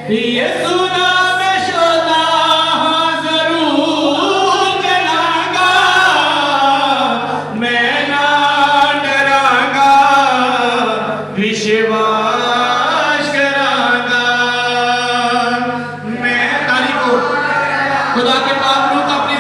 यीशु नाम शोधा जरूर जलागा, मैं ना डरागा, विश्वास करागा। मैं ताली को खुदा के पाक रूह अपनी